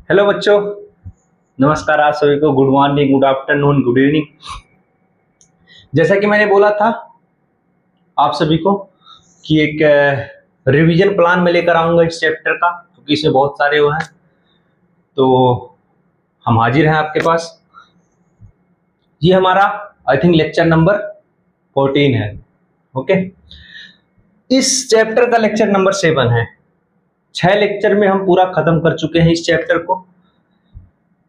Hello बच्चों, नमस्कार। आप सभी को good morning, good afternoon, good evening. जैसा कि मैंने बोला था आप सभी को कि एक रिवीजन प्लान में लेकर आऊंगा इस चैप्टर का, क्योंकि इसमें बहुत सारे वो हैं। तो हम हाजिर हैं आपके पास। ये हमारा आई थिंक लेक्चर नंबर 14 है। ओके, इस चैप्टर का लेक्चर नंबर 7 है। 6 लेक्चर में हम पूरा खत्म कर चुके हैं इस चैप्टर को।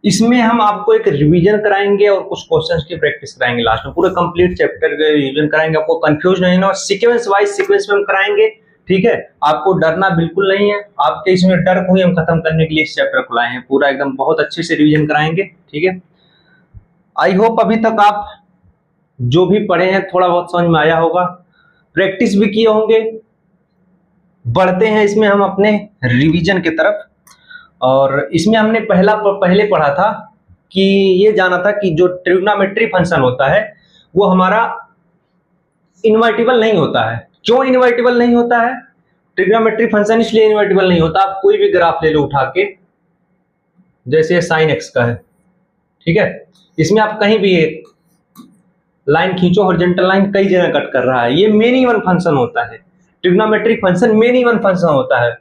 इसमें हम आपको एक रिवीजन कराएंगे और कुछ क्वेश्चंस की प्रैक्टिस कराएंगे। लास्ट में पूरे कंप्लीट चैप्टर का रिवीजन कराएंगे। आपको कंफ्यूज नहीं होना, सीक्वेंस वाइज सीक्वेंस में हम कराएंगे। ठीक है, आपको डरना बिल्कुल नहीं है। आपके इसमें डर को ही हम खत्म करने के लिए इस चैप्टर को लाए हैं। पूरा एकदम बहुत अच्छे से रिवीजन कराएंगे। ठीक है, आई होप अभी तक आप जो भी पढ़े हैं थोड़ा बहुत समझ में आया होगा, प्रैक्टिस भी किए होंगे। बढ़ते हैं इसमें हम अपने रिवीजन की तरफ। और इसमें हमने पहले पढ़ा था कि ये जाना था कि जो ट्रिग्नोमेट्री फंक्शन होता है वो हमारा इनवर्टिबल नहीं होता है। क्यों इनवर्टिबल नहीं होता है? ट्रिग्नोमेट्री फंक्शन इसलिए इनवर्टिबल नहीं होता। आप कोई भी ग्राफ ले लो उठा के, जैसे साइन एक्स का है, ठीक है, इसमें आप कहीं भी एक लाइन खींचो, हॉरिजॉन्टल लाइन कई जगह कट कर रहा है, ये मेन इवन फंक्शन होता है। Trigonometric function main even function होता है।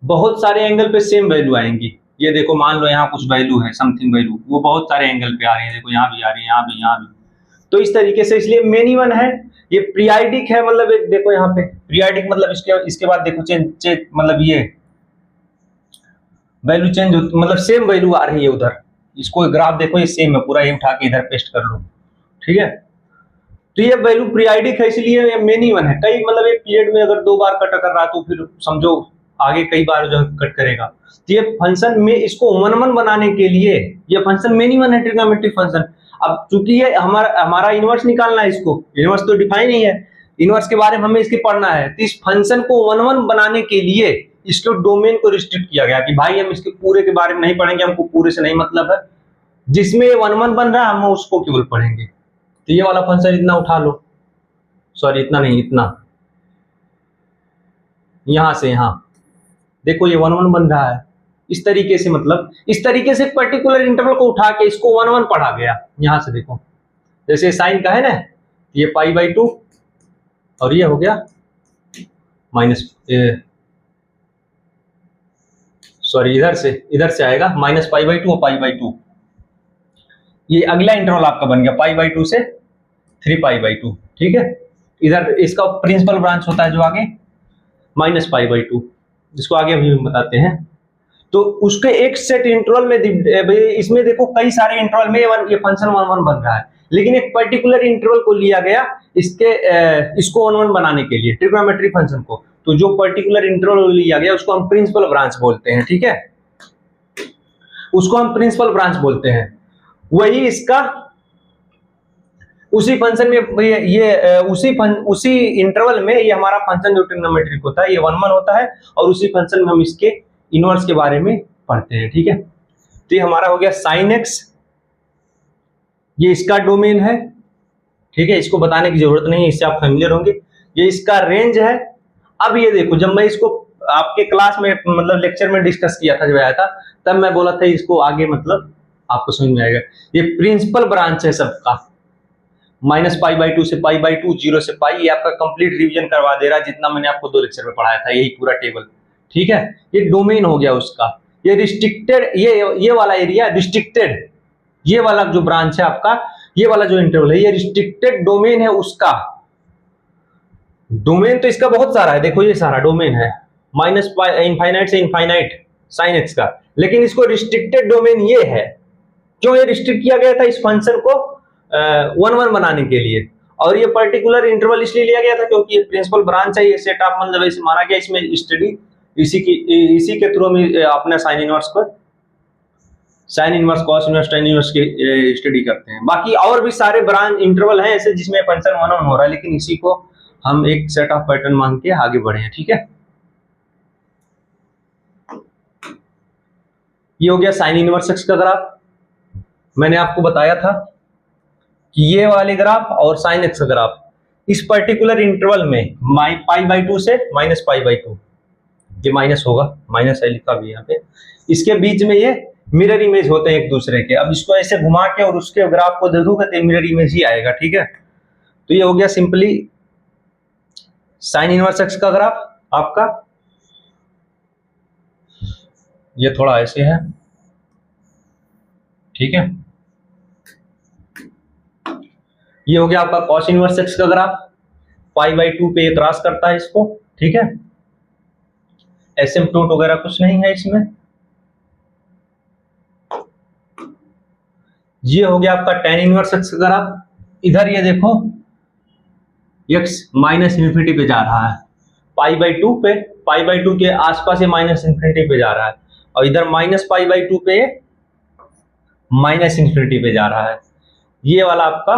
बहुत सारे एंगल पे सेम वैल्यू आएंगी। ये देखो, मान लो यहाँ कुछ वैल्यू है, समथिंग वैल्यू, वो बहुत सारे एंगल पे आ रही है। देखो यहाँ भी आ रही है, यहाँ भी, यहाँ भी। तो इस तरीके से, इसलिए मेन इवन है। ये पीरियाडिक है, मतलब एक देखो यहाँ पे पीरियाडिक मतलब इसके बाद देखो चेंज मतलब ये वैल्यू चेंज, मतलब सेम वैल्यू आ रही है उधर। इसको ग्राफ देखो, ये सेम है पूरा, ये उठा के इधर पेस्ट कर लो। ठीक है, तो ये वैल्यू पीरियाडिक है, इसलिए ये मेन इवन है। कई मतलब एक पीरियड में अगर 2 बार कट कर रहा है तो फिर समझो आगे कई बार जो कट करेगा। तो ये फंक्शन में इसको वन बनाने के लिए ये फंक्शन मेन इवन है, ट्रिग्नोमेट्रिक फंक्शन। अब चूंकि ये हमारा इनवर्स निकालना है, इसको इनवर्स तो डिफाइन ही है, इनवर्स के बारे में हमें इसके पढ़ना है। तो इस फंक्शन को वन बनाने के लिए इसके डोमेन को रिस्ट्रिक्ट किया गया कि भाई हम इसके पूरे के बारे में नहीं पढ़ेंगे, हमको पूरे से नहीं मतलब है। जिसमें वन बन रहा है हम उसको केवल पढ़ेंगे। तो ये वाला फंक्शन इतना उठा लो, सॉरी इतना नहीं, इतना यहां से यहां देखो, ये वन बन रहा है। इस तरीके से, मतलब इस तरीके से पर्टिकुलर इंटरवल को उठा के इसको वन पढ़ा गया। यहां से देखो, जैसे साइन का है ना, ये π/2 और ये हो गया माइनस, सॉरी इधर से आएगा -π/2 और π/2। ये अगला इंटरवल आपका बन गया π/2 से 3π/2। ठीक है, इधर इसका प्रिंसिपल ब्रांच होता है जो आगे -π/2, जिसको आगे अभी हम बताते हैं। तो उसके एक सेट इंटरवल में, इसमें देखो कई सारे इंटरवल में ये फंक्शन वन बन रहा है, लेकिन एक पर्टिकुलर इंटरवल को लिया गया इसको वन बनाने के लिए, ट्रिग्नोमेट्रिक फंक्शन को। तो जो पर्टिकुलर इंटरवल लिया गया उसको हम प्रिंसिपल ब्रांच बोलते हैं। ठीक है, उसको हम प्रिंसिपल ब्रांच बोलते हैं। वही इसका उसी फंक्शन में उसी इंटरवल में ये हमारा फंक्शन जो ट्रिग्नोमेट्रिक होता है ये वन होता है, और उसी फंक्शन में हम इसके इनवर्स के बारे में पढ़ते हैं। ठीक है, तो ये हमारा हो गया साइन एक्स, ये इसका डोमेन है। ठीक है, इसको बताने की जरूरत नहीं है, इससे आप फेमिलियर होंगे। ये इसका रेंज है। अब ये देखो, जब मैं इसको आपके क्लास में मतलब लेक्चर में डिस्कस किया था, जब आया था तब मैं बोला था इसको आगे मतलब आपको समझ में आएगा। ये प्रिंसिपल ब्रांच है सबका, -π/2 से π/2, 0 से π। ये आपका कंप्लीट रिवीजन करवा दे रहा है जितना मैंने आपको 2 लेक्चर में पढ़ाया था, यही पूरा टेबल। ठीक है, ये डोमेन हो गया उसका। ये रिस्ट्रिक्टेड, ये वाला एरिया रिस्ट्रिक्टेड, ये वाला जो ब्रांच है आपका, ये वाला जो इंटरवल है ये रिस्ट्रिक्टेड डोमेन है उसका। डोमेन तो इसका बहुत सारा है, देखो ये सारा डोमेन है -इनफाइनाइट से इनफाइनाइट साइन एक्स का, लेकिन इसको रिस्ट्रिक्टेड डोमेन ये है। क्यों ये रिस्ट्रिक्ट किया गया था? इस फंक्शन को वन बनाने के लिए। और ये पर्टिकुलर इंटरवल इसलिए लिया गया था क्योंकि ये प्रिंसिपल ब्रांच है, ये सेट ऑफ मतलब ऐसे माना गया। इसमें स्टडी इसी के थ्रू में अपने sign inverse cos inverse tan inverse की स्टडी करते हैं। बाकी और भी सारे ब्रांच इंटरवल हैं ऐसे जिसमें फंक्शन वन हो रहा है, लेकिन इसी को हम एक सेट ऑफ पैटर्न मान के आगे बढ़े हैं। ठीक है, ये हो गया साइन इनवर्स एक्स का ग्राफ। मैंने आपको बताया था कि ये वाले ग्राफ और साइन एक्स का ग्राफ इस पर्टिकुलर इंटरवल में π/2 से -π/2 ये माइनस होगा, माइनस है लिखा भी यहाँ पे। इसके बीच में ये मिरर इमेज होते हैं एक दूसरे के। अब इसको ऐसे घुमा के और उसके ग्राफ को देखोगे तो मिरर इमेज ही आएगा, ठीक है। तो ये हो गया सिंपली साइन इनवर्स एक्स का ग्राफ आपका। ये थोड़ा ऐसे है, ठीक है। ये हो गया आपका कॉस इनवर्स एक्स का ग्राफ, पाई/2 पे ये क्रॉस करता है इसको, ठीक है। एसिम्पटोट वगैरह कुछ नहीं है इसमें। ये हो गया आपका tan इनवर्स एक्स का ग्राफ। इधर ये देखो x माइनस इन्फिनिटी पे जा रहा है, पाई/2 पे, पाई/2 के आसपास ये माइनस इन्फिनिटी पे जा रहा है, और इधर माइनस पाई/2 पे माइनस इन्फिनिटी पे जा रहा है। ये वाला आपका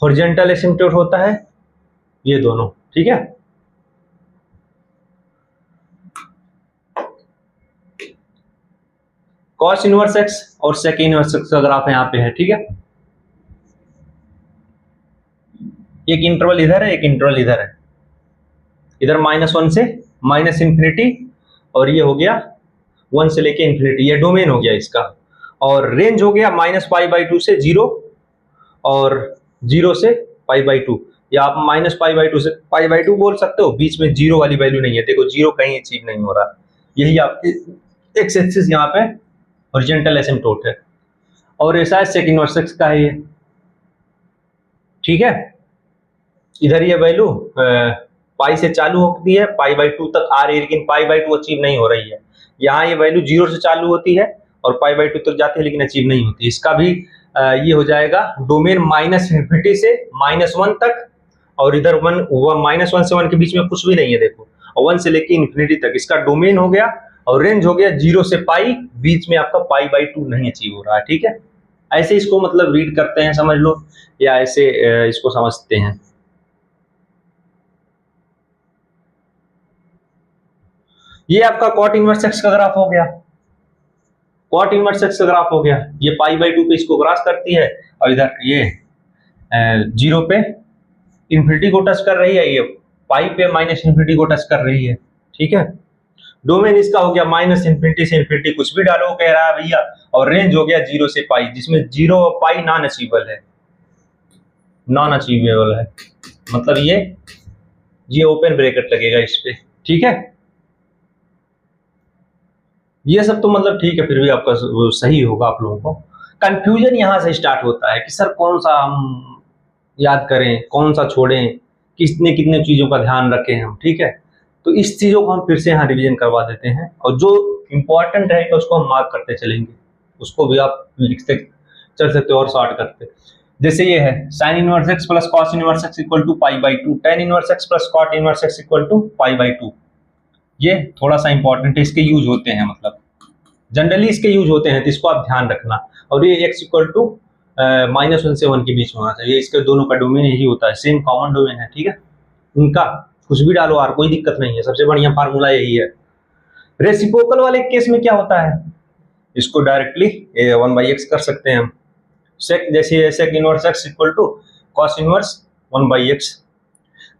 हॉरिजॉन्टल एसिम्पटोट होता है, ये दोनों, ठीक है। कॉस इनवर्स एक्स और सेक इनवर्स एक्स का ग्राफ यहाँ पे है, ठीक है। एक इंटरवल इधर है, एक इंटरवल इधर है। इधर -1 से माइनस इन्फिनिटी, और ये हो गया 1 से लेके इन्फिनिटी। ये डोमेन हो गया इसका, और रेंज हो गया -π/2 से 0 और 0 से π/2, या आप -π/2 से π/2 बोल सकते हो। बीच में 0 वाली वैल्यू नहीं है, देखो 0 कहीं अचीव नहीं हो रहा। यही आपकी एक्स एक्सिस यहाँ पे हॉरिजॉन्टल एसिम्पटोट है, और ऐसा है सेक इनवर्स एक्स का है ये, ठीक है। इधर ये वैल्यू पाई से चालू होती है, π/2 तक आ रही है, लेकिन π/2 अचीव नहीं हो रही है। यहाँ ये वैल्यू 0 से चालू होती है और π/2 तक जाती है, लेकिन अचीव नहीं होती। इसका भी ये हो जाएगा डोमेन -इन्फिनिटी से -1 तक, और इधर -1 से 1 के बीच में कुछ भी नहीं है, देखो, और 1 से लेके इन्फिनिटी तक इसका डोमेन हो गया, और रेंज हो गया 0 से पाई, बीच में आपका π/2 नहीं अचीव हो रहा है, ठीक है। ऐसे इसको मतलब रीड करते हैं, समझ लो, या ऐसे इसको समझते हैं। ये आपका कॉट इनवर्स एक्स का ग्राफ हो गया, कॉट इनवर्स एक्स का ग्राफ हो गया। ये π/2 पे इसको क्रॉस करती है, और इधर ये 0 पे इन्फिनिटी को टच कर रही है, ये पाई पे माइनस इन्फिनिटी को टच कर रही है, ठीक है। डोमेन इसका हो गया -इन्फिनिटी से इन्फिनिटी, कुछ भी डालो कह रहा है भैया, और रेंज हो गया 0 से पाई, जिसमें 0 और पाई नॉन अचीवेबल है, नॉन अचीवेबल है, मतलब ये ओपन ब्रैकेट लगेगा इस पे, ठीक है। ये सब तो मतलब ठीक है, फिर भी आपका सही होगा। आप लोगों को कंफ्यूजन यहाँ से स्टार्ट होता है कि सर कौन सा हम याद करें, कौन सा छोड़ें, कितने कितने चीज़ों का ध्यान रखें हम, ठीक है। तो इस चीज़ों को हम फिर से यहाँ रिवीजन करवा देते हैं, और जो इम्पोर्टेंट रहेगा उसको हम मार्क करते चलेंगे, उसको भी आप लिखते चल सकते हो और शॉर्ट करते। जैसे ये है sine inverse x plus cos inverse x equal to π/2, tan inverse x plus cot inverse x equal to π/2। ये थोड़ा सा इंपॉर्टेंट है, इसके यूज होते हैं, मतलब जनरली इसके यूज होते हैं, तो इसको आप ध्यान रखना। और ये x इक्वल टू -1 से 1 के बीच में होना चाहिए, इसके दोनों का डोमेन यही होता है, सेम कॉमन डोमेन है, ठीक है। उनका कुछ भी डालो यार, कोई दिक्कत नहीं है, सबसे बढ़िया फार्मूला यही है। रेसिप्रोकल वाले केस में क्या होता है, इसको डायरेक्टली 1/x कर सकते हैं हम। सेक जैसे sec inverse x equal to cos inverse 1/x,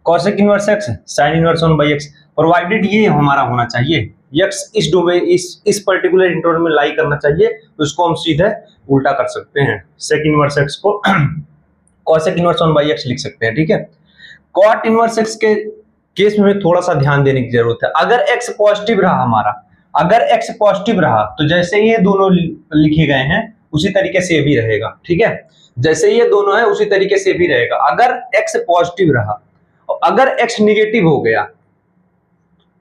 cosec inverse x sine inverse 1/x, provided ये हमारा होना चाहिए x इस डोमेन इस पर्टिकुलर इंटरवल में लाई करना चाहिए, तो इसको हम सीधे उल्टा कर सकते हैं, सेक इनवर्स x को कॉसेक इनवर्स 1/x लिख सकते हैं, ठीक है। कॉट इनवर्स x के केस में थोड़ा सा ध्यान देने की जरूरत है। अगर x पॉजिटिव रहा हमारा, अगर x पॉजिटिव रहा तो जैसे ये दोनों लिखे गए हैं उसी तरीके से भी रहेगा, ठीक है। जैसे ये दोनों है उसी तरीके से भी रहेगा। अगर x पॉजिटिव रहा, अगर x निगेटिव हो गया,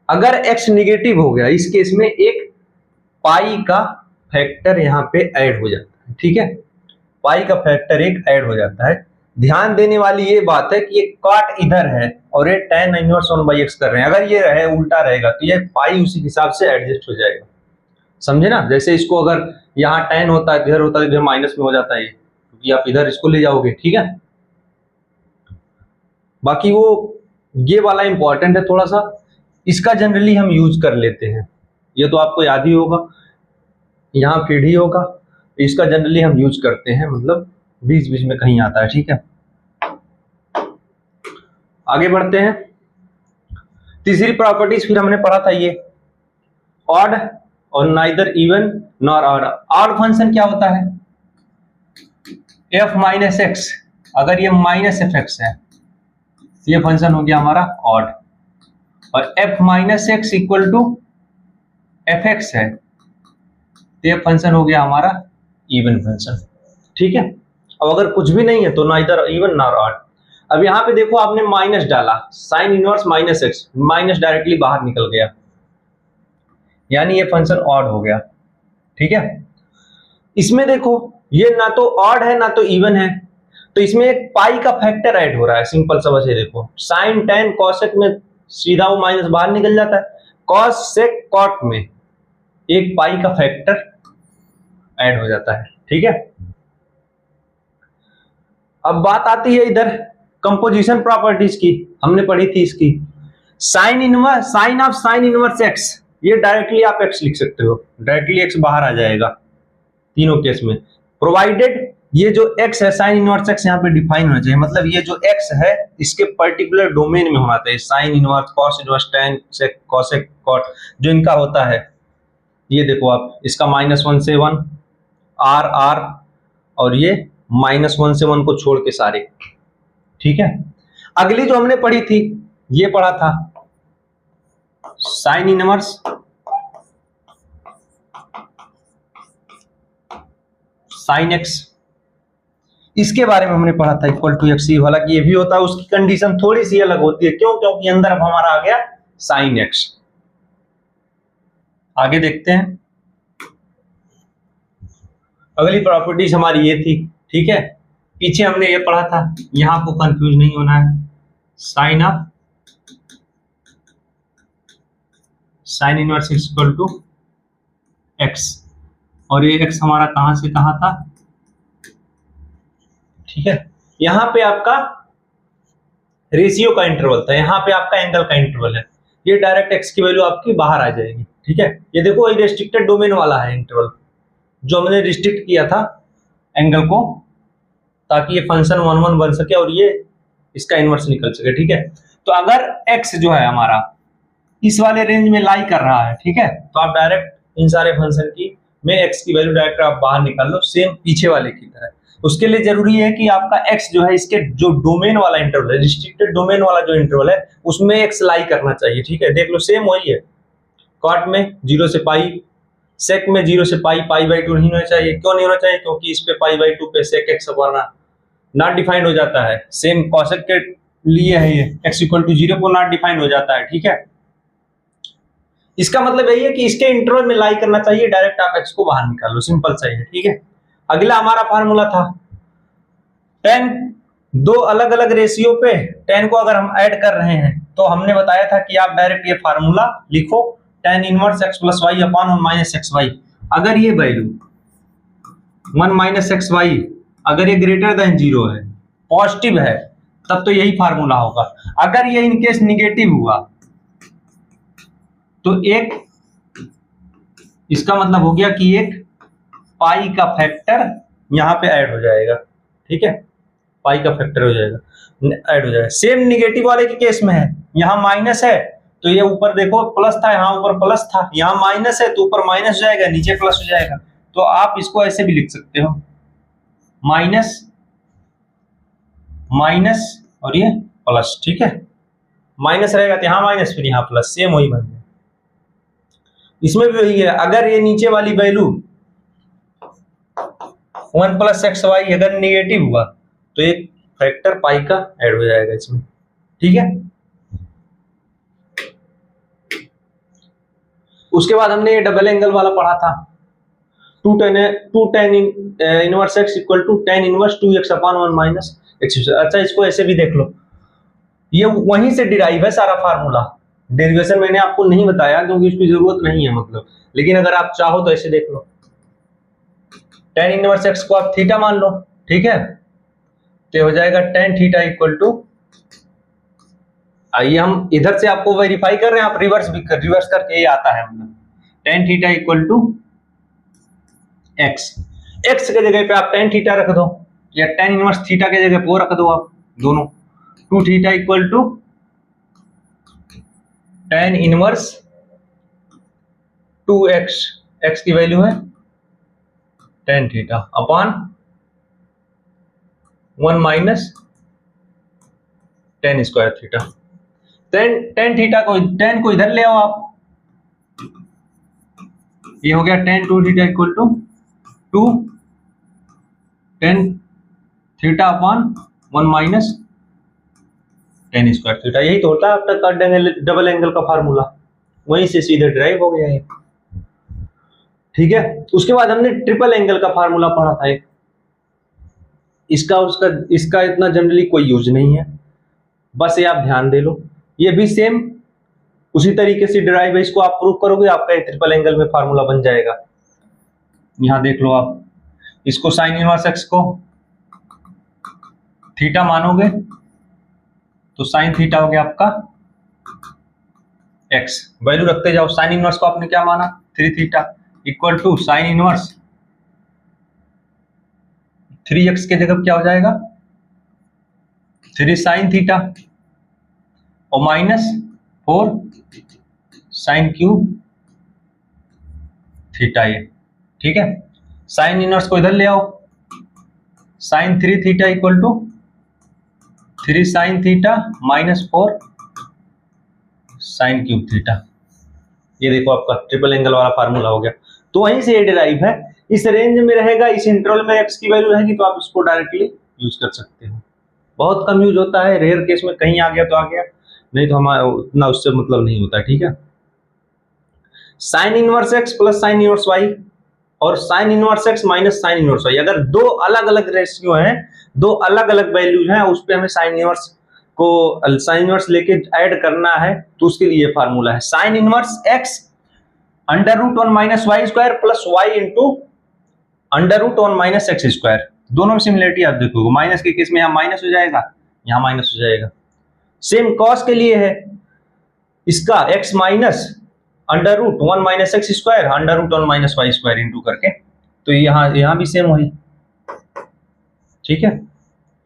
अगर x निगेटिव हो गया, इस केस में एक पाई का फैक्टर यहाँ पे ऐड हो जाता है, ठीक है। पाई का फैक्टर एक ऐड हो जाता है। ध्यान देने वाली ये बात है कि ये कॉट इधर है और ये tan इनवर्स 1/x कर रहे हैं। अगर ये रहे उल्टा रहेगा तो ये पाई उसी हिसाब से एडजस्ट हो जाएगा, समझे ना। जैसे इसको अगर यहाँ tan होता है, इधर होता है, इधर माइनस में हो जाता है, क्योंकि आप इधर इसको ले जाओगे, ठीक है। बाकी वो ये वाला इंपॉर्टेंट है थोड़ा सा, इसका जनरली हम यूज कर लेते हैं, ये तो आपको याद ही होगा, यहाँ फीड ही होगा, इसका जनरली हम यूज करते हैं, मतलब बीच बीच में कहीं आता है, ठीक है। आगे बढ़ते हैं। तीसरी प्रॉपर्टीज फिर हमने पढ़ा था ये ऑड और neither even nor odd. Odd function क्या होता है, f माइनस एक्स, अगर ये माइनस एफ एक्स है ये फंक्शन हो गया हमारा ऑड, और f minus x equal to f x है तो ये फंक्शन हो गया हमारा इवन फंक्शन। ठीक है, अब अगर कुछ भी नहीं है तो नाइदर इवन नॉर ऑड। अब यहाँ पे देखो आपने माइनस डाला, sine inverse minus x, minus directly बाहर निकल गया, यानी ये फंक्शन ऑड हो गया। ठीक है, इसमें देखो ये ना तो ऑड है ना तो इवन है, तो इसमें एक पाई का फैक्टर ऐड हो रहा है। सिंपल सा बस ये देखो, साइन टेन कॉसेक में सीधा वो माइनस बाहर निकल जाता है, कॉस सेक कॉट में एक पाई का फैक्टर ऐड हो जाता है। ठीक है, अब बात आती है इधर कंपोजिशन प्रॉपर्टीज की, हमने पढ़ी थी इसकी। Sine inverse, sine of sine inverse x, ये डायरेक्टली आप एक्स लिख सकते हो, डायरेक्टली एक्स बाहर आ जाएगा तीनों केस में, प्रोवाइडेड ये जो x है साइन इनवर्स x यहाँ पे डिफाइन होना चाहिए, मतलब ये जो x है इसके पर्टिकुलर डोमेन में होना चाहिए। Sine inverse, cos inverse, tan sec, cosec, cot जो इनका होता है, ये देखो आप इसका -1 से 1 r r, और ये -1 से 1 को छोड़ के सारे। ठीक है, अगली जो हमने पढ़ी थी ये पढ़ा था साइन इनवर्स साइन एक्स, इसके बारे में हमने पढ़ा था इक्वल टू एक्स, हालांकि ये भी होता है, उसकी कंडीशन थोड़ी सी अलग होती है। क्यों? क्योंकि अंदर अब हमारा आ गया साइन एक्स। आगे देखते हैं, अगली प्रॉपर्टीज हमारी ये थी। ठीक है, पीछे हमने ये पढ़ा था, यहां आपको कंफ्यूज नहीं होना है। Sine of sine inverse equal to x, और ये एक्स हमारा कहां से कहां था। ठीक है, यहां पे आपका रेशियो का इंटरवल था, यहां पे आपका एंगल का इंटरवल है, ये डायरेक्ट एक्स की वैल्यू आपकी बाहर आ जाएगी। ठीक है, ये देखो ये रिस्ट्रिक्टेड डोमेन वाला है इंटरवल, जो हमने रिस्ट्रिक्ट किया था एंगल को, ताकि ये फंक्शन 1 1 बन सके और ये इसका इनवर्स निकल सके। ठीक है, तो अगर x जो है हमारा इस वाले रेंज में लाई कर रहा है, ठीक है, तो आप डायरेक्ट इन सारे फंक्शन की में x की वैल्यू डायरेक्ट आप बाहर निकाल लो, सेम पीछे वाले की तरह। उसके लिए जरूरी है कि आपका x जो है इसके जो डोमेन वाला इंटरवल है, रिस्ट्रिक्टेड डोमेन वाला जो इंटरवल है उसमें x लाई करना चाहिए। ठीक है, देख लो सेम वही है, कॉट में 0 से पाई, सेक में 0 से पाई, पाई बाई 2 नहीं होना चाहिए। क्यों नहीं होना चाहिए? क्योंकि इस पे पाई बाई 2 पे सेक एक्स वरना नॉट डिफाइंड हो जाता है। सेम कॉसेक के लिए है ये, x इक्वल टू 0 को नॉट डिफाइंड हो जाता है। ठीक है, इसका मतलब यही है कि इसके इंटरवल में लाई करना चाहिए, डायरेक्ट आप x को बाहर निकाल लो, सिंपल सा है। ठीक है, अगला हमारा फार्मूला था tan, दो अलग अलग रेशियो पे tan को अगर हम ऐड कर रहे हैं तो हमने बताया था कि आप डायरेक्ट ये फार्मूला लिखो, tan inverse x plus y upon 1 minus x y. अगर ये वैल्यू 1 माइनस एक्स वाई अगर ये ग्रेटर देन 0 है, पॉजिटिव है, तब तो यही फार्मूला होगा। अगर ये इनकेस निगेटिव हुआ तो एक, इसका मतलब हो गया कि एक पाई का फैक्टर यहां पे ऐड हो जाएगा। ठीक है, पाई का फैक्टर हो जाएगा, ऐड हो जाएगा। सेम निगेटिव वाले के केस में है, यहां माइनस है तो ये ऊपर देखो प्लस था, यहां ऊपर प्लस था, यहां माइनस है तो ऊपर माइनस हो जाएगा, नीचे प्लस हो जाएगा। तो आप इसको ऐसे भी लिख सकते हो, माइनस माइनस और ये प्लस। ठीक है, माइनस रहेगा तो यहां माइनस, फिर यहां प्लस, सेम वही बन गया। इसमें भी वही है, अगर ये नीचे वाली वैल्यू 1 प्लस एक्स वाई अगर निगेटिव हुआ तो एक फैक्टर पाई का ऐड हो जाएगा इसमें। ठीक है, उसके बाद हमने ये डबल एंगल वाला पढ़ा था, 2 tan inverse x equal to tan inverse 2x upon 1 minus x. अच्छा, इसको ऐसे भी देख लो, ये वहीं से डिराइव है सारा फार्मूला, डेरिवेशन मैंने आपको नहीं बताया क्योंकि इसकी जरूरत नहीं है मतलब, लेकिन अगर आप चाहो तो ऐसे देख लो, tan इनवर्स x को आप थीटा मान लो। ठीक है, तो हो जाएगा tan थीटा इक्वल टू, आइए हम इधर से आपको वेरीफाई कर रहे हैं, आप रिवर्स भी कर, रिवर्स करके ये आता है मतलब, tan theta equal to x, x के जगह पे आप tan थीटा रख दो या tan इनवर्स थीटा के जगह पे वो रख दो आप दोनों, 2 theta equal to tan inverse 2x, x की वैल्यू है tan theta upon 1 minus tan square theta. tan theta को tan को इधर ले आओ आप, ये हो गया tan 2 theta equal to 2 tan theta upon 1 minus tan square theta. यही तो होता है आपका डबल एंगल का फार्मूला, वहीं से सीधे ड्राइव हो गया है। ठीक है, उसके बाद हमने ट्रिपल एंगल का फार्मूला पढ़ा था एक, इसका इतना जनरली कोई यूज नहीं है, बस ये आप ध्यान दे लो। ये भी सेम उसी तरीके से डिराइव है, इसको आप प्रूव करोगे आपका ट्रिपल एंगल में फार्मूला बन जाएगा। यहां देख लो आप, इसको साइन इनवर्स एक्स को थीटा मानोगे तो साइन थीटा हो गया आपका एक्स, वैल्यू रखते जाओ। साइन इनवर्स को आपने क्या माना 3 theta equal to sine inverse 3x के जगह क्या हो जाएगा 3 साइन थीटा और माइनस 4 साइन क्यूब थीटा ये। ठीक है, साइन इनवर्स को इधर ले आओ, sine 3 theta equal to 3 sine theta minus 4 sine cube theta. ये देखो आपका ट्रिपल एंगल वाला फार्मूला हो गया। तो वहीं से ये डिराइव है, इस रेंज में रहेगा, इस इंटरवल में x की वैल्यू रहेगी तो आप इसको डायरेक्टली यूज कर सकते हो। बहुत कम यूज होता है, रेयर केस में कहीं आ गया तो आ गया, नहीं तो हमारा उतना उससे मतलब नहीं होता। ठीक है, sine inverse x plus sine inverse y और sign inverse x minus sine inverse y, अगर दो अलग अलग रेशियो हैं, दो अलग अलग वैल्यूज हैं, उस पर हमें साइन इनवर्स लेके ऐड करना है, तो उसके लिए फार्मूला है sine inverse x under root 1 minus y square plus y into under root 1 minus x square. दोनों में सिमिलरिटी आप देखोगे, माइनस के केस में यहाँ माइनस हो जाएगा, यहाँ माइनस हो जाएगा। सेम कॉस के लिए है, इसका x minus under root 1 minus x square under root 1 minus y square into करके, तो यहाँ भी सेम वही। ठीक है,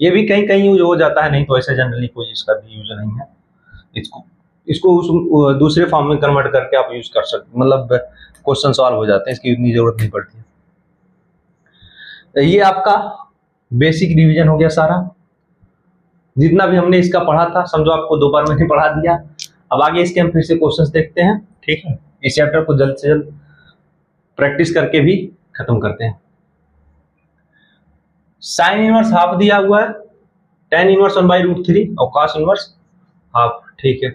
ये भी कहीं कहीं यूज हो जाता है, नहीं तो ऐसे जनरली कोई इसका भी यूज नहीं है। इसको उस दूसरे फॉर्म में कन्वर्ट करके आप यूज कर सकते, मतलब क्वेश्चन सॉल्व हो जाते हैं, इसकी उतनी जरूरत नहीं पड़ती। ये आपका बेसिक रिवीजन हो गया सारा, जितना भी हमने इसका पढ़ा था समझो आपको 2 बार मैंने पढ़ा दिया। अब आगे इसके हम फिर से क्वेश्चंस देखते हैं। ठीक है, इस चैप्टर को जल्द से जल्द प्रैक्टिस करके भी खत्म करते हैं। साइन इनवर्स हाफ दिया हुआ है, tan इनवर्स 1/√3 और cos इनवर्स हाफ। ठीक है,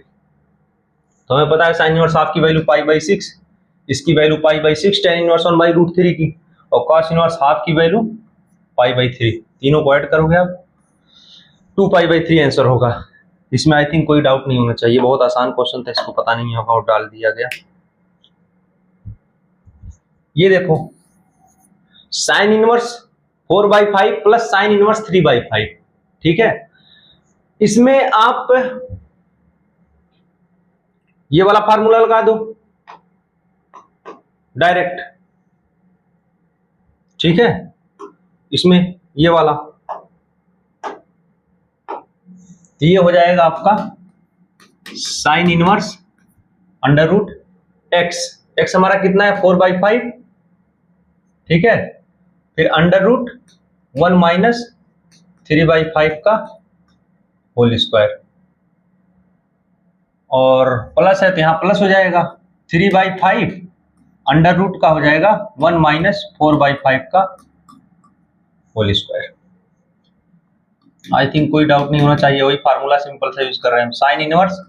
तो हमें पता है साइन इनवर्स हाफ की वैल्यू π/6, इसकी वैल्यू π/6 tan इनवर्स 1/√3 की, और cos इनवर्स हाफ की वैल्यू π/3। तीनों को ऐड करोगे आप 2π/3 आंसर होगा। इसमें आई थिंक कोई डाउट नहीं होना चाहिए, बहुत आसान क्वेश्चन था, इसको पता नहीं होगा और डाल दिया गया। ये देखो sine inverse 4/5 plus sine inverse 3/5। ठीक है, इसमें आप ये वाला फार्मूला लगा दो डायरेक्ट। ठीक है, इसमें ये वाला, ये हो जाएगा आपका sine inverse under root x हमारा कितना है 4/5। ठीक है, फिर अंडर रूट 1 माइनस 3/5 का होल स्क्वायर, और प्लस है तो यहाँ प्लस हो जाएगा 3/5 अंडर रूट का हो जाएगा 1 माइनस 4/5 का होल स्क्वायर। आई थिंक कोई डाउट नहीं होना चाहिए, वही फार्मूला सिंपल सा यूज कर रहे हैं। साइन इनवर्स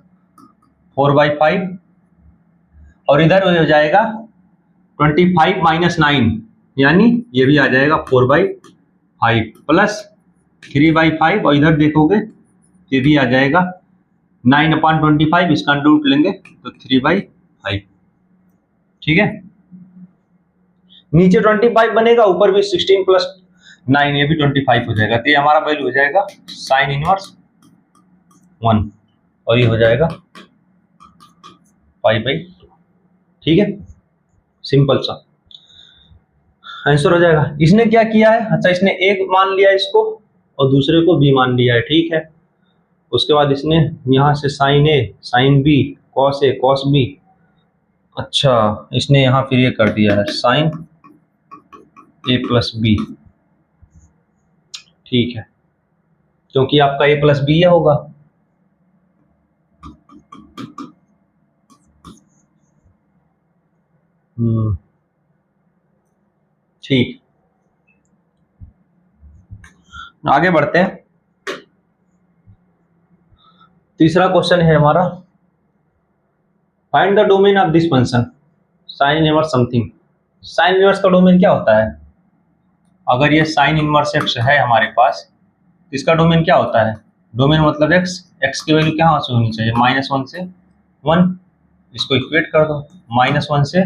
4/5 और इधर हो जाएगा 25 माइनस 9, यानी ये भी आ जाएगा 4/5 प्लस 3/5, और इधर देखोगे ये भी आ जाएगा 9/25, इसका अंडर रूट लेंगे तो 3/5। ठीक है, नीचे 25 बनेगा, ऊपर भी 16 प्लस 9, ये भी 25 हो जाएगा। तो ये हमारा वैल्यू हो जाएगा साइन इनवर्स 1 और ये हो जाएगा π/2। ठीक है, सिंपल सा आंसर हो जाएगा। इसने क्या किया है, अच्छा इसने एक मान लिया इसको और दूसरे को बी मान लिया है। ठीक है, उसके बाद इसने यहाँ से sign A sine B cos A cos B. अच्छा, इसने यहाँ फिर ये कर दिया है साइन ए प्लस बी। ठीक है, क्योंकि आपका ए प्लस बी होगा। ठीक, आगे बढ़ते हैं। तीसरा क्वेश्चन है हमारा, find the domain of this function sine inverse something. Sine inverse का डोमेन क्या होता है? अगर ये साइन इनवर्स एक्स है हमारे पास, इसका डोमेन क्या होता है? डोमेन मतलब एक्स, एक्स की वैल्यू क्या से होनी चाहिए? -1 से 1। इसको इक्वेट कर दो, -1 से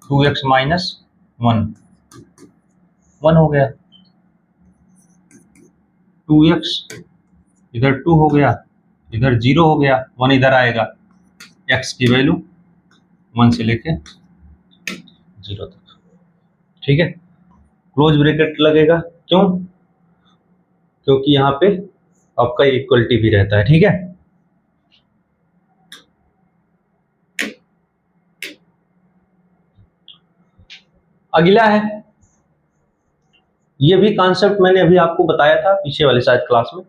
2x माइनस 1, 1 हो गया, 2x इधर 2 हो गया, इधर 0 हो गया, 1 इधर आएगा। x की वैल्यू 1 से लेके 0 तक। ठीक है, क्लोज ब्रैकेट लगेगा। क्यों? क्योंकि यहाँ पे आपका इक्वलिटी भी रहता है। ठीक है, अगला है, ये भी कॉन्सेप्ट मैंने अभी आपको बताया था पीछे वाले शायद क्लास में।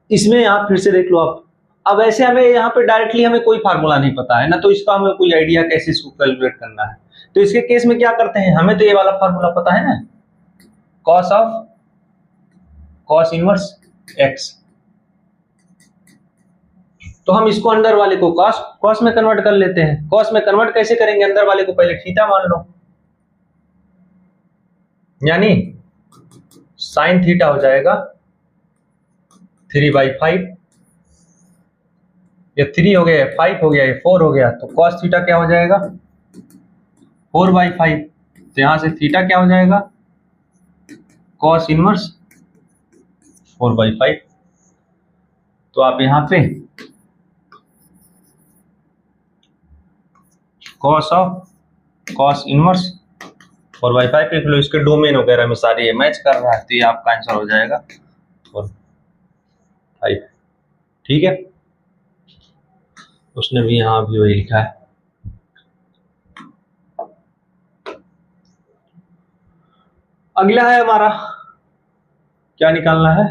इसमें आप फिर से देख लो आप। अब ऐसे हमें यहाँ पे डायरेक्टली हमें कोई फार्मूला नहीं पता है ना, तो इसका हमें कोई आइडिया कैसे इसको कैलकुलेट करना है। तो इसके केस में क्या करते हैं, हमें तो ये वाला फार्मूला पता है ना, cos of cos inverse x. तो हम इसको अंदर वाले को कॉस कॉस में कन्वर्ट कर लेते हैं। कॉस में कन्वर्ट कैसे करेंगे? अंदर वाले को पहले थीटा मान लो, यानी साइन थीटा हो जाएगा 3/5। ये 3 हो गया, 5 हो गया, ये 4 हो गया, तो कॉस थीटा क्या हो जाएगा? 4/5। तो यहां से थीटा क्या हो जाएगा? Cos inverse 4/5। तो आप यहां पे कॉस ऑफ कॉस इनवर्स 4/5 लिख लो। इसके डोमेन वगैरह में सारे ये मैच कर रहा है, तो ये आपका आंसर हो जाएगा 4/5। ठीक है, उसने भी यहां भी वही लिखा है। अगला है हमारा, क्या निकालना है?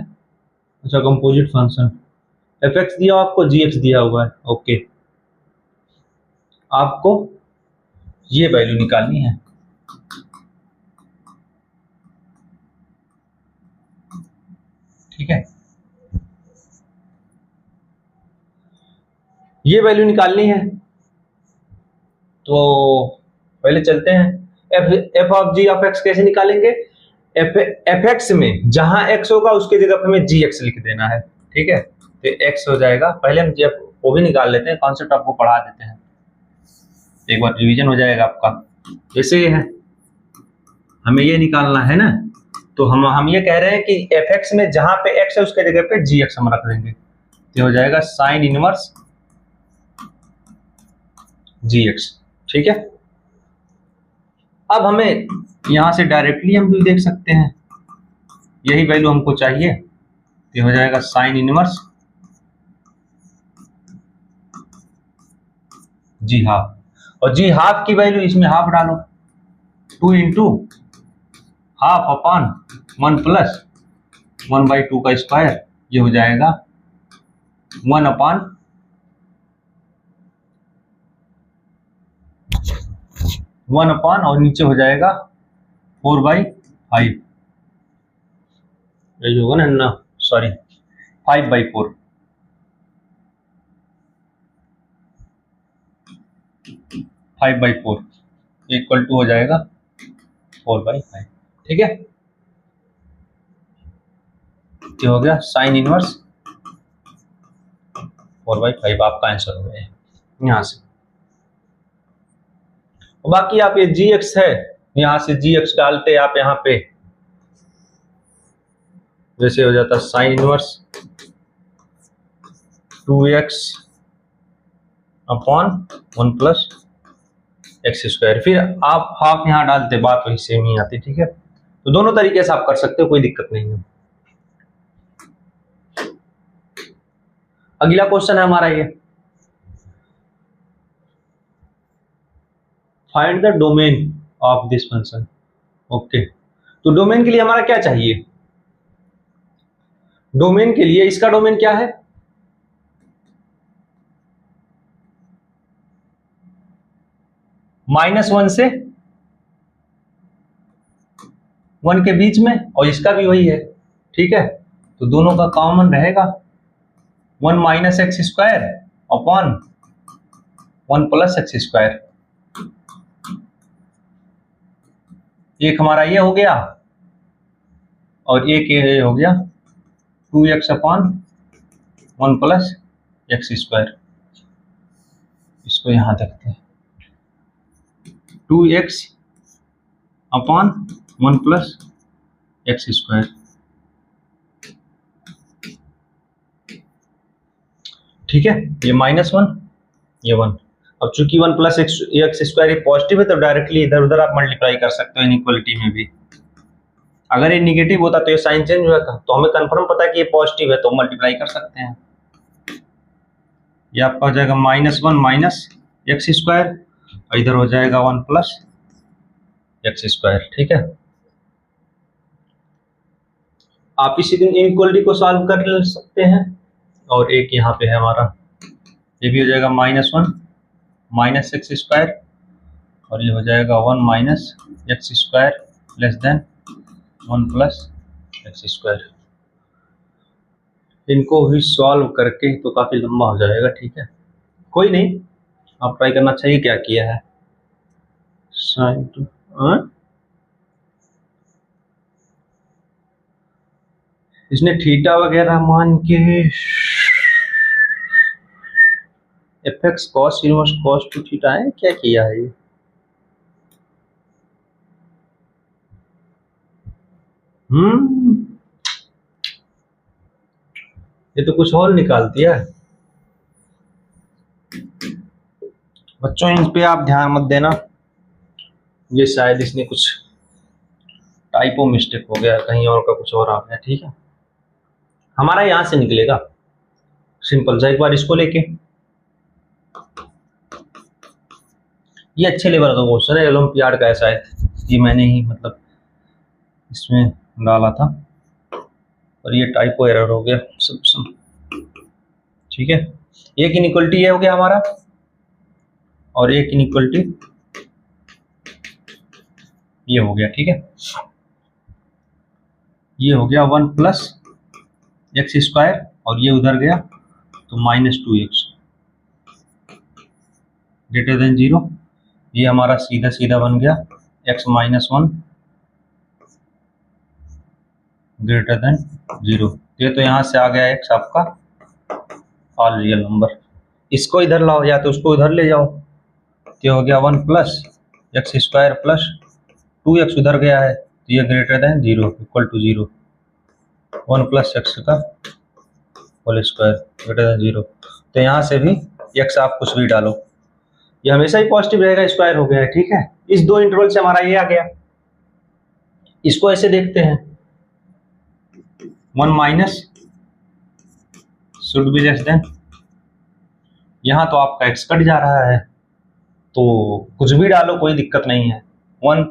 अच्छा, कंपोजिट फंक्शन। fx दिया आपको, gx दिया हुआ है। ओके, आपको ये वैल्यू निकालनी है। ठीक है, ये वैल्यू निकालनी है। तो पहले चलते हैं, f of g of x कैसे निकालेंगे? एफ एक्स में जहां एक्स होगा उसके जगह पे हमें जी एक्स लिख देना है। ठीक है, तो एक्स हो जाएगा। पहले हम जब वो भी निकाल लेते हैं, कॉन्सेप्ट आपको पढ़ा देते हैं, एक बार रिवीजन हो जाएगा आपका। जैसे ये है, हमें ये निकालना है ना, तो हम ये कह रहे हैं कि एफ एक्स में जहां पे एक्स है उसके जगह पे जी एक्स हम रख देंगे, तो हो जाएगा साइन इनवर्स जी एक्स। ठीक है, अब हमें यहां से डायरेक्टली हम भी देख सकते हैं, यही वैल्यू हमको चाहिए, तो हो जाएगा साइन इनवर्स जी हाफ। और जी हाफ की वैल्यू इसमें हाफ डालो, 2 इंटू हाफ अपॉन 1 प्लस 1/2 का स्क्वायर, ये हो जाएगा 1 अपॉन 1 अपॉन और नीचे हो जाएगा 4/5। ये होगा ना, सॉरी 5/4। 5/4 इक्वल टू हो जाएगा 4/5। ठीक है, ये हो गया साइन इनवर्स 4/5, आपका आंसर हो गया यहां से। बाकी आप ये जी एक्स है, यहां से जी एक्स डालते आप यहाँ पे, जैसे हो जाता sine inverse 2x upon 1 plus x square. फिर आप हाफ यहाँ डालते, बात वही सेम ही आती। ठीक है, तो दोनों तरीके से आप कर सकते हो, कोई दिक्कत नहीं है। अगला क्वेश्चन है हमारा ये, find the domain of this function. Okay, तो डोमेन के लिए हमारा क्या चाहिए? डोमेन के लिए इसका डोमेन क्या है? -1 से 1 के बीच में, और इसका भी वही है। ठीक है, तो दोनों का कॉमन रहेगा 1 minus x square upon 1 plus x square. एक हमारा ये हो गया और एक ये हो गया 2x upon 1 plus x square. इसको यहां देखते हैं, 2x upon 1 plus x square. ठीक है, ये -1, ये 1। अब चूंकि 1 प्लस एक्स स्क्वायर ये पॉजिटिव है, तो डायरेक्टली इधर उधर आप मल्टीप्लाई कर सकते हो इनइक्वालिटी में भी। अगर ये निगेटिव होता तो ये साइन चेंज हुआ था, तो हमें कंफर्म पता है कि ये पॉजिटिव है, तो मल्टीप्लाई कर सकते हैं। ये आपका हो जाएगा -1 माइनस एक्स स्क्वायर, और इधर हो जाएगा 1 प्लस एक्स स्क्वायर। ठीक है, आप इसी दिन इनइक्वालिटी को सॉल्व कर सकते हैं। और एक यहाँ पे है हमारा, ये भी हो जाएगा -1 माइनस एक्स स्क्वायर, और ये हो जाएगा 1 minus x square less than 1 plus x square. इनको भी सॉल्व करके तो काफी लंबा हो जाएगा। ठीक है, कोई नहीं, आप ट्राई करना चाहिए। क्या किया है साइन टू, इसने थीटा वगैरह मान के एफ(x) cos इनवर्स cos 2 थीटा है, क्या किया है ये? ये तो कुछ और निकाल दिया है। बच्चों इन पे आप ध्यान मत देना, ये शायद इसने कुछ टाइपो मिस्टेक हो गया, कहीं और का कुछ और आ गया। ठीक है, हमारा यहां से निकलेगा सिंपल सा। एक बार इसको लेके, ये अच्छे लेवल का क्वेश्चन है, ओलंपियाड का ऐसा है, ये मैंने ही मतलब इसमें डाला था, और ये टाइपो एरर हो गया सब। ठीक है, एक इनइक्वालिटी ये हो गया हमारा, और एक इनइक्वालिटी ये हो गया। ठीक है, ये हो गया 1 प्लस एक्स स्क्वायर, और ये उधर गया तो -2x ग्रेटर देन 0। ये हमारा सीधा सीधा बन गया x माइनस 1 ग्रेटर देन 0। ये तो यहाँ से आ गया x आपका ऑल रियल नंबर। इसको इधर लाओ या तो उसको इधर ले जाओ, ये हो गया 1 plus x square plus 2x उधर गया है, तो ये greater than 0 equal to 0। 1 plus x का होल स्क्वायर ग्रेटर देन 0। तो यहाँ से भी x आप कुछ भी डालो, ये हमेशा ही पॉजिटिव रहेगा, स्क्वायर हो गया है। ठीक है, इस दो इंटरवल से हमारा ये आ गया। इसको ऐसे देखते हैं, 1 minus should be less than, यहाँ तो आपका x कट जा रहा है, तो कुछ भी डालो कोई दिक्कत नहीं है। 1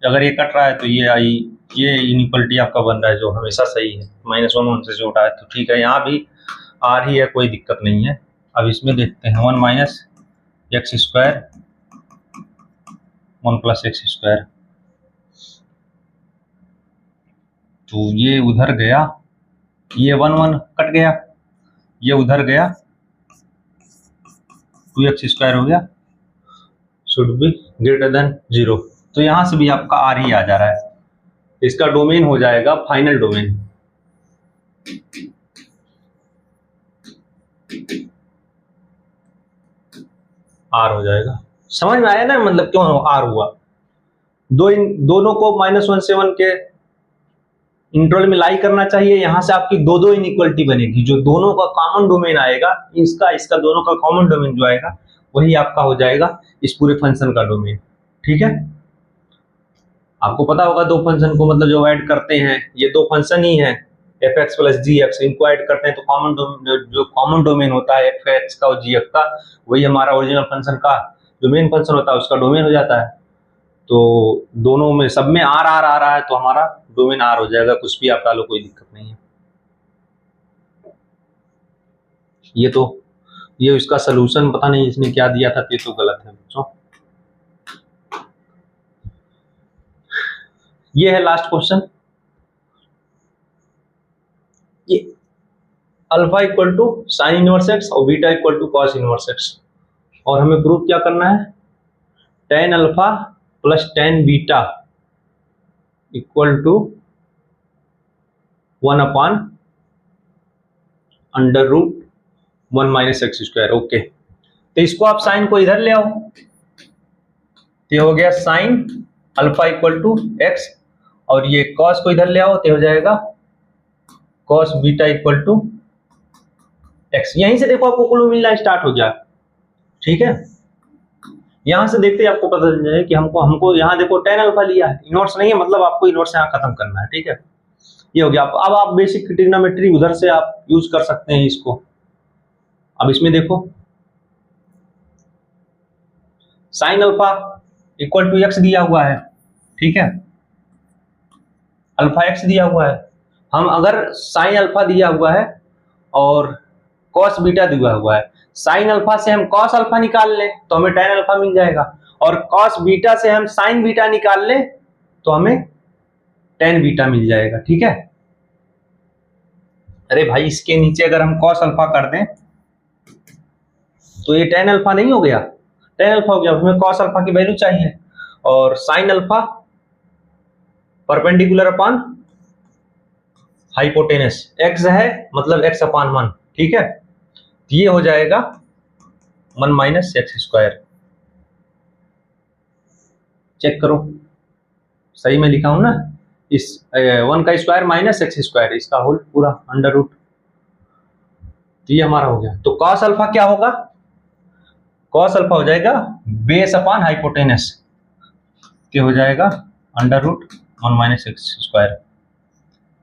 अगर ये कट रहा है तो ये इनइक्वालिटी आपका बन रहा है जो हमेशा सही है। -1 से जोड़ा है तो ठीक है, यहाँ भी आ रही है, कोई दिक्कत नहीं है। अब इसमें देखते हैं 1 minus x square 1 plus x square, तो ये उधर गया, ये 1 कट गया, ये उधर गया 2x स्क्वायर हो गया, शुड बी ग्रेटर देन 0। तो यहां से भी आपका आर ही आ जा रहा है, इसका डोमेन हो जाएगा फाइनल डोमेन। आर हो जाएगा, समझ में आया ना मतलब क्यों आर हुआ? दोनों को -1 से 1 के इंटरवल में लाई करना चाहिए। यहां से आपकी दो इनइक्वालिटी बनेगी, जो दोनों का कॉमन डोमेन आएगा, इसका दोनों का कॉमन डोमेन जो आएगा वही आपका हो जाएगा इस पूरे फंक्शन का डोमेन। ठीक है, आपको पता होगा दो फंक्शन को मतलब जो ऐड करते हैं, ये दो फंक्शन ही है f(x) प्लस gx, इनको ऐड करते हैं तो कॉमन जो कॉमन डोमेन होता है f(x) का और gx का, वही हमारा ओरिजिनल फंक्शन का जो मेन फंक्शन होता है उसका डोमेन हो जाता है। तो दोनों में सब में आर आर आ रहा है तो हमारा डोमेन आर हो जाएगा, कुछ भी आप डालो कोई दिक्कत नहीं है। ये इसका सोल्यूशन पता नहीं इसने क्या दिया था, ये तो गलत है बच्चों। ये है लास्ट क्वेश्चन। ये alpha equal to sine inverse x और beta equal to cos inverse x, और हमें प्रूफ क्या करना है, tan alpha plus tan beta equal to 1/√1 minus x square. Okay, तो इसको आप साइन को इधर ले आओ, तो हो गया sine alpha equal to x, और ये कॉस को इधर ले आओ तो हो जाएगा cos beta equal to x. यहीं से देखो आपको कुल मिलना स्टार्ट हो गया, ठीक है। यहां से देखते ही आपको पता चल जाए कि हमको यहाँ देखो टेन अल्फा लिया है, इनवर्स नहीं है, मतलब आपको इनवर्स यहाँ खत्म करना है, ठीक है। ये हो गया। अब आप बेसिक ट्रिग्नोमेट्री उधर से आप यूज कर सकते हैं इसको। अब इसमें देखो sine alpha equal to x दिया हुआ है, ठीक है, अल्फा एक्स दिया हुआ है। हम अगर साइन अल्फा दिया हुआ है और कॉस बीटा दिया हुआ है, साइन अल्फा से हम कॉस अल्फा निकाल लें तो हमें टेन अल्फा मिल जाएगा, और कॉस बीटा से हम साइन बीटा निकाल लें तो हमें टेन बीटा मिल जाएगा, ठीक है। अरे भाई, इसके नीचे अगर हम कॉस अल्फा कर दें तो ये टेन अल्फा नहीं हो गया, टेन अल्फा हो गया। हमें कॉस अल्फा की वैल्यू चाहिए, और sine alpha perpendicular upon hypotenuse, x है मतलब एक्स अपॉन 1, ठीक है। ये हो जाएगा 1 माइनस एक्स स्क्वायर। चेक करो सही में लिखा हूं ना, इस 1 का स्क्वायर माइनस एक्स स्क्वायर, इसका होल पूरा अंडर रूट, तो ये हमारा हो गया। तो कॉस अल्फा क्या होगा, कॉस अल्फा हो जाएगा बेस अपॉन हाइपोटेनस, ये हो जाएगा under root 1 minus x square.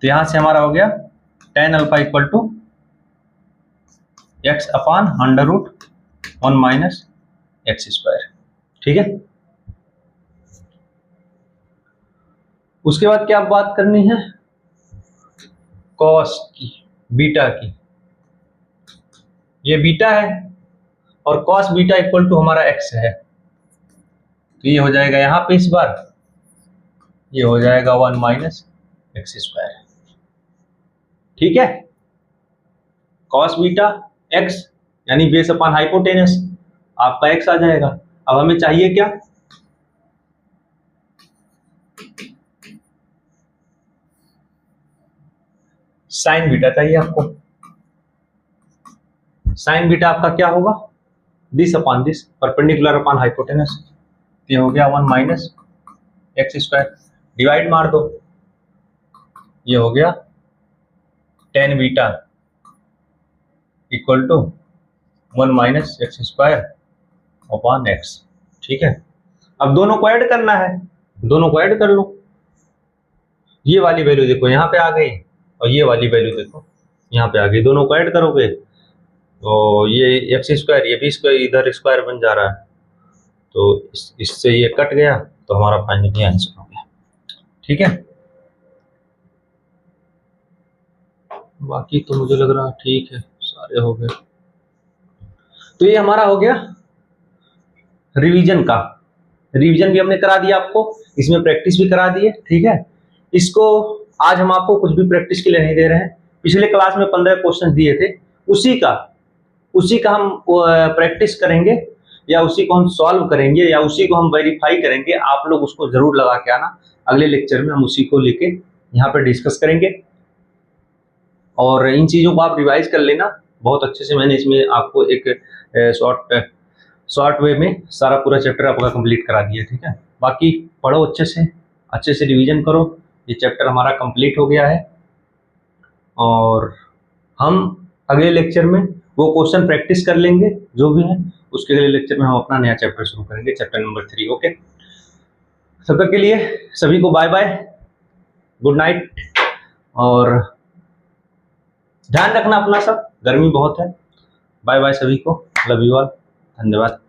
तो यहां से हमारा हो गया tan alpha equal to x upon under root 1 minus x square, ठीक है। उसके बाद क्या बात करनी है, कॉस की, बीटा की। ये बीटा है और कॉस बीटा इक्वल टू हमारा एक्स है, तो ये हो जाएगा यहां पे इस बार, ये हो जाएगा 1 माइनस एक्स स्क्वायर, ठीक है। कॉस बीटा एक्स यानी बेस अपॉन हाइपोटेनस, आपका एक्स आ जाएगा। अब हमें चाहिए क्या, साइन बीटा चाहिए आपको। साइन बीटा आपका क्या होगा, this upon this, perpendicular upon hypotenuse, ये हो गया 1 माइनस एक्स स्क्वायर, डिवाइड मार दो, ये हो गया tan beta equal to 1 minus x square upon x, ठीक है। अब दोनों को ऐड करना है, दोनों को ऐड कर लो। ये वाली वैल्यू देखो यहाँ पे आ गई, और ये वाली वैल्यू देखो यहाँ पे आ गई, दोनों को ऐड करोगे तो ये एक्स स्क्वायर, ये भी स्क्वायर, इधर स्क्वायर बन जा रहा है, तो इससे ये कट गया, तो हमारा फाइनली आंसर हो गया, ठीक है। बाकी तो मुझे लग रहा ठीक है, सारे हो गए। तो ये हमारा हो गया रिवीजन का, रिवीजन भी हमने करा दिया आपको, इसमें प्रैक्टिस भी करा दी है, ठीक है। इसको आज हम आपको कुछ भी प्रैक्टिस के लिए नहीं दे रहे हैं, पिछले क्लास में 15 क्वेश्चन दिए थे, उसी का हम प्रैक्टिस करेंगे, या उसी को हम सॉल्व करेंगे, या उसी को हम वेरीफाई करेंगे। आप लोग उसको जरूर लगा के आना, अगले लेक्चर में हम उसी को लेके यहाँ पे डिस्कस करेंगे, और इन चीज़ों को आप रिवाइज कर लेना बहुत अच्छे से। मैंने इसमें आपको एक शॉर्ट वे में सारा पूरा चैप्टर आपका कंप्लीट करा दिया, ठीक है। बाकी पढ़ो अच्छे से रिवीजन करो, ये चैप्टर हमारा कंप्लीट हो गया है, और हम अगले लेक्चर में वो क्वेश्चन प्रैक्टिस कर लेंगे जो भी है, उसके अगले लेक्चर में हम अपना नया चैप्टर शुरू करेंगे, चैप्टर नंबर 3। ओके, सब तक के लिए सभी को बाय बाय, गुड नाइट, और ध्यान रखना अपना सब, गर्मी बहुत है। बाय बाय सभी को, लव यू ऑल, धन्यवाद।